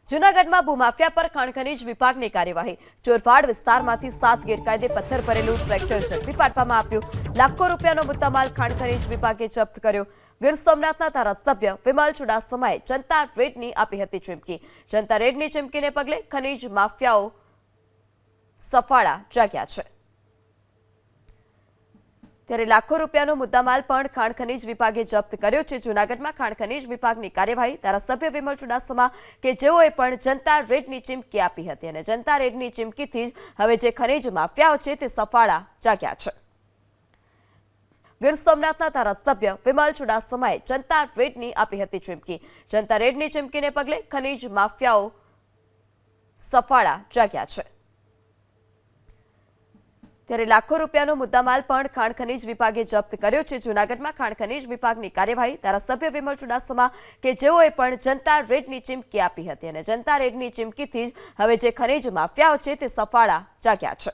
જૂનાગઢમાં ભૂમાફિયા પર ખાણ ખનીજ વિભાગની કાર્યવાહી। ચોરવાડ વિસ્તારમાંથી 7 ગેરકાયદે પથ્થર ભરેલું ટ્રેક્ટર ઝડપી પાડવામાં આવ્યું। લાખો રૂપિયાનો મુદ્દામાલ ખાણ ખનીજ વિભાગે જપ્ત કર્યો। ગીર સોમનાથના ધારાસભ્ય વિમલ ચુડાસમાએ જનતા રેડની આપી હતી ચીમકી। જનતા રેડની ચીમકીને પગલે ખનીજ માફિયાઓ સફાળા જાગ્યા છે। ત્યારે લાખો રૂપિયાનો મુદ્દામાલ પણ ખાણ ખનીજ વિભાગે જપ્ત કર્યો છે। જૂનાગઢમાં ખાણ ખનીજ વિભાગની કાર્યવાહી। ધારાસભ્ય વિમલ ચુડાસમા કે જેઓએ પણ જનતા રેડની ચીમકી આપી હતી અને જનતા રેડની ચીમકીથી જ હવે જે ખનીજ માફિયાઓ છે તે સફાળા જાગ્યા છે। ગીર સોમનાથના ધારાસભ્ય વિમલ ચુડાસમાએ જનતા રેડની આપી હતી ચીમકી। જનતા રેડની ચીમકીને પગલે ખનીજ માફિયાઓ સફાળા જાગ્યા છે। ત્યારે લાખો રૂપિયાનો મુદ્દામાલ પણ ખાણ ખનીજ વિભાગે જપ્ત કર્યો છે। જૂનાગઢમાં ખાણ ખનીજ વિભાગની કાર્યવાહી। ધારાસભ્ય વિમલ ચુડાસમા કે જેઓએ પણ જનતા રેડની ચીમકી આપી હતી અને જનતા રેડની ચીમકીથી જ હવે જે ખનીજ માફિયાઓ છે તે સફાળા જાગ્યા છે।